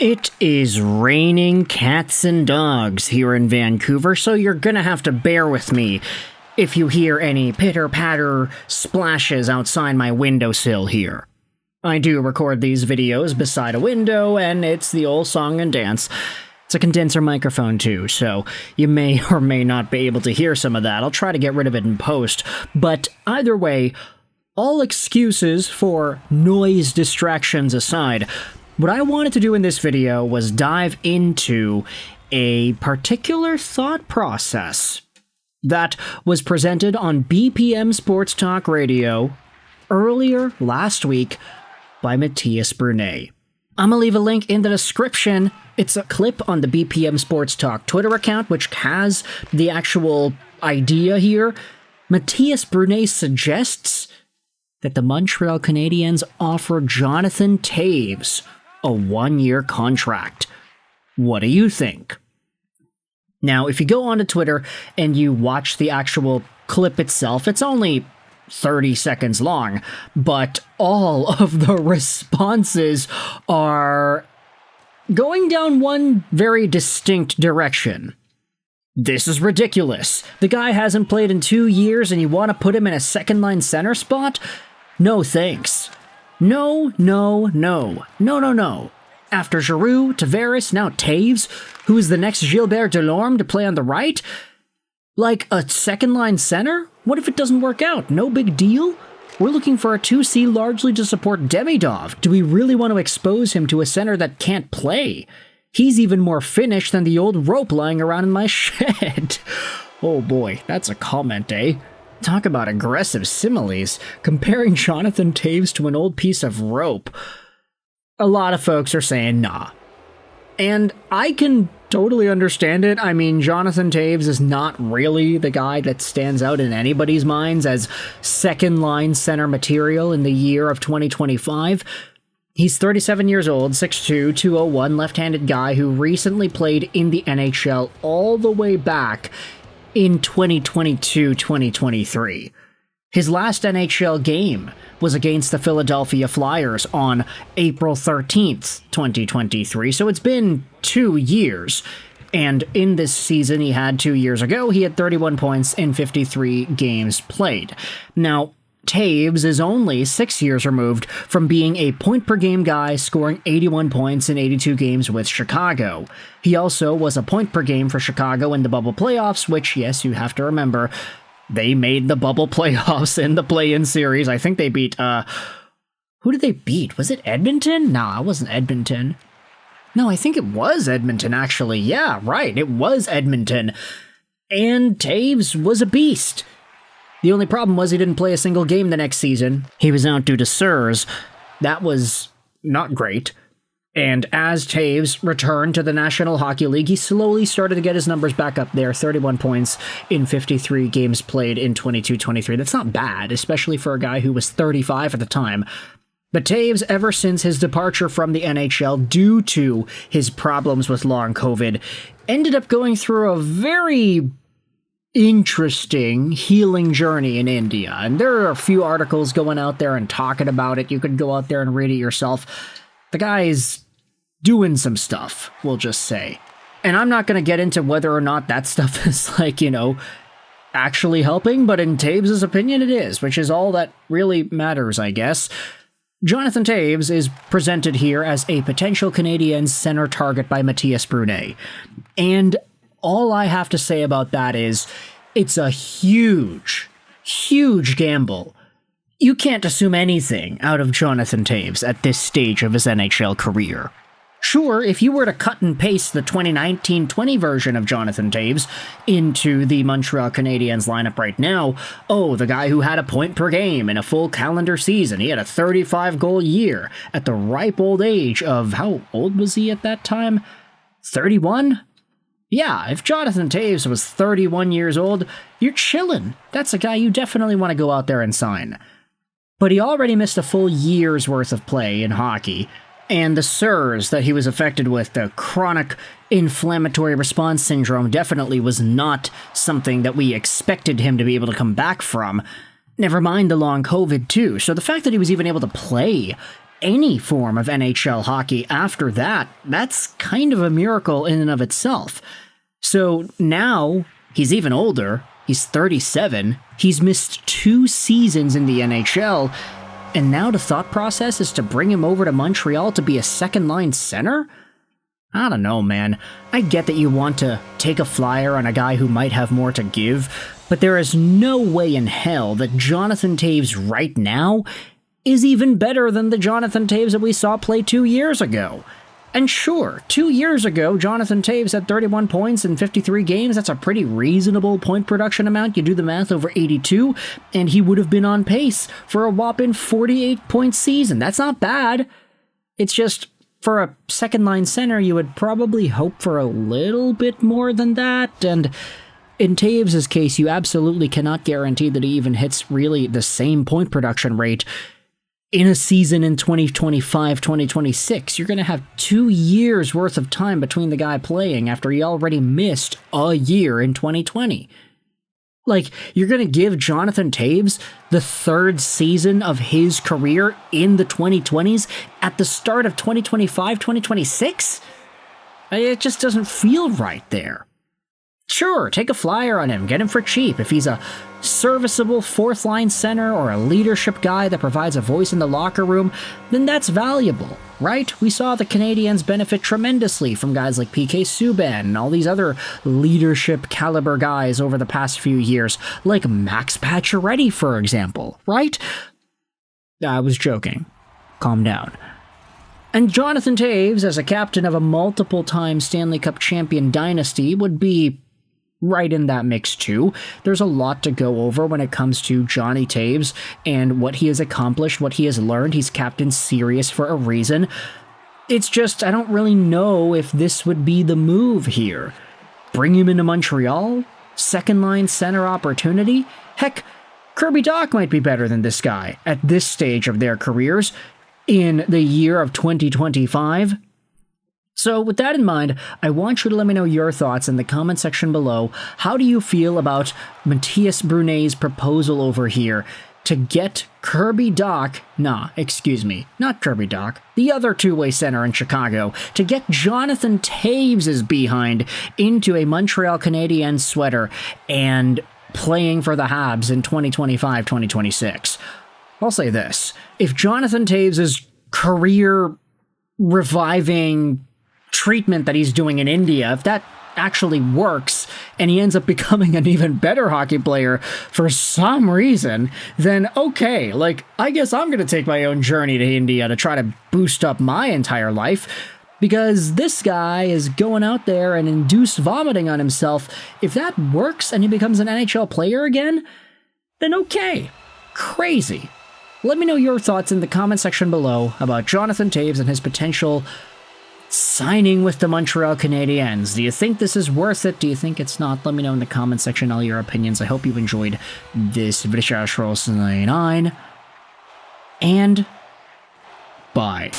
It is raining cats and dogs here in Vancouver, so you're gonna have to bear with me if you hear any pitter-patter splashes outside my windowsill here. I do record these videos beside a window, and it's the old song and dance. It's a condenser microphone too, so you may or may not be able to hear some of that. I'll try to get rid of it in post, but either way, all excuses for noise distractions aside, what I wanted to do in this video was dive into a particular thought process that was presented on BPM Sports Talk Radio earlier last week by Mathias Brunet. I'm gonna leave a link in the description. It's a clip on the BPM Sports Talk Twitter account, which has the actual idea here. Mathias Brunet suggests that the Montreal Canadiens offer Jonathan Toews a one-year contract. What do you think? Now, if you go onto Twitter and you watch the actual clip itself, it's only 30 seconds long, but all of the responses are going down one very distinct direction. This is ridiculous. The guy hasn't played in 2 years and you want to put him in a second-line center spot? No thanks. No. After Giroux, Tavares, now Toews, who is the next Gilbert Delorme to play on the right? Like a second-line center? What if it doesn't work out? No big deal? We're looking for a 2C largely to support Demidov. Do we really want to expose him to a center that can't play? He's even more Finnish than the old rope lying around in my shed. Oh boy, that's a comment, eh? Talk about aggressive similes, comparing Jonathan Toews to an old piece of rope. A lot of folks are saying nah. And I can totally understand it. I mean, Jonathan Toews is not really the guy that stands out in anybody's minds as second-line center material in the year of 2025. He's 37 years old, 6'2", 201, left-handed guy who recently played in the NHL all the way back in 2022-2023. His last NHL game was against the Philadelphia Flyers on April 13th, 2023, so it's been 2 years. And in this season he had 2 years ago, he had 31 points in 53 games played. Now, Toews is only 6 years removed from being a point-per-game guy, scoring 81 points in 82 games with Chicago. He also was a point per game for Chicago in the bubble playoffs, which, yes, you have to remember, they made the bubble playoffs in the play-in series. I think they beat, who did they beat? Was it Edmonton? No, it wasn't Edmonton. No, I think it was Edmonton, actually. Yeah, right, it was Edmonton. And Toews was a beast. The only problem was he didn't play a single game the next season. He was out due to SIRS. That was not great. And as Toews returned to the National Hockey League, he slowly started to get his numbers back up there. 31 points in 53 games played in 22-23. That's not bad, especially for a guy who was 35 at the time. But Toews, ever since his departure from the NHL due to his problems with long COVID, ended up going through a very interesting healing journey in India. And there are a few articles going out there and talking about it. You could go out there and read it yourself. The guy's doing some stuff, we'll just say. And I'm not going to get into whether or not that stuff is, like, you know, actually helping, but in Toews' opinion it is, which is all that really matters, I guess. Jonathan Toews is presented here as a potential Canadiens center target by Mathias Brunet. And all I have to say about that is, it's a huge gamble. You can't assume anything out of Jonathan Toews at this stage of his NHL career. Sure, if you were to cut and paste the 2019-20 version of Jonathan Toews into the Montreal Canadiens lineup right now, oh, the guy who had a point per game in a full calendar season, he had a 35-goal year at the ripe old age of, how old was he at that time? 31? Yeah, if Jonathan Toews was 31 years old, you're chillin'. That's a guy you definitely want to go out there and sign. But he already missed a full year's worth of play in hockey, and the SIRS that he was affected with, the chronic inflammatory response syndrome, definitely was not something that we expected him to be able to come back from. Never mind the long COVID, too. So the fact that he was even able to play any form of NHL hockey after that, that's kind of a miracle in and of itself. So now he's even older. He's 37. He's missed 2 seasons in the NHL. And now the thought process is to bring him over to Montreal to be a second-line center? I don't know, man. I get that you want to take a flyer on a guy who might have more to give, but there is no way in hell that Jonathan Toews right now is even better than the Jonathan Toews that we saw play 2 years ago. And sure, 2 years ago, Jonathan Toews had 31 points in 53 games. That's a pretty reasonable point production amount. You do the math over 82, and he would have been on pace for a whopping 48-point season. That's not bad. It's just, for a second-line center, you would probably hope for a little bit more than that, and in Toews' case, you absolutely cannot guarantee that he even hits really the same point production rate in a season in 2025-2026. You're going to have 2 years worth of time between the guy playing after he already missed a year in 2020. Like, you're going to give Jonathan Toews the 3rd season of his career in the 2020s at the start of 2025-2026? It just doesn't feel right there. Sure, take a flyer on him, get him for cheap. If he's a serviceable 4th-line center or a leadership guy that provides a voice in the locker room, then that's valuable, right? We saw the Canadiens benefit tremendously from guys like PK Subban and all these other leadership caliber guys over the past few years, like Max Pacioretty, for example, right? I was joking. Calm down. And Jonathan Toews, as a captain of a multiple-time Stanley Cup champion dynasty, would be right in that mix too. There's a lot to go over when it comes to Johnny Toews and what he has accomplished, what he has learned. He's Captain Serious for a reason. It's just, I don't really know if this would be the move here. Bring him into Montreal? Second-line center opportunity? Heck, Kirby Dach might be better than this guy at this stage of their careers in the year of 2025. So with that in mind, I want you to let me know your thoughts in the comment section below. How do you feel about Mathias Brunet's proposal over here to get Kirby Dach, not Kirby Dach, the other two-way center in Chicago, to get Jonathan Toews' behind into a Montreal Canadiens sweater and playing for the Habs in 2025-2026? I'll say this. If Jonathan Toews' career reviving treatment that he's doing in India, if that actually works and he ends up becoming an even better hockey player for some reason, then okay, like, I guess I'm going to take my own journey to India to try to boost up my entire life, because this guy is going out there and induced vomiting on himself. If that works and he becomes an NHL player again, then okay. Crazy. Let me know your thoughts in the comment section below about Jonathan Toews and his potential signing with the Montreal Canadiens. Do you think this is worth it? Do you think it's not? Let me know in the comment section all your opinions. I hope you enjoyed this video. And bye.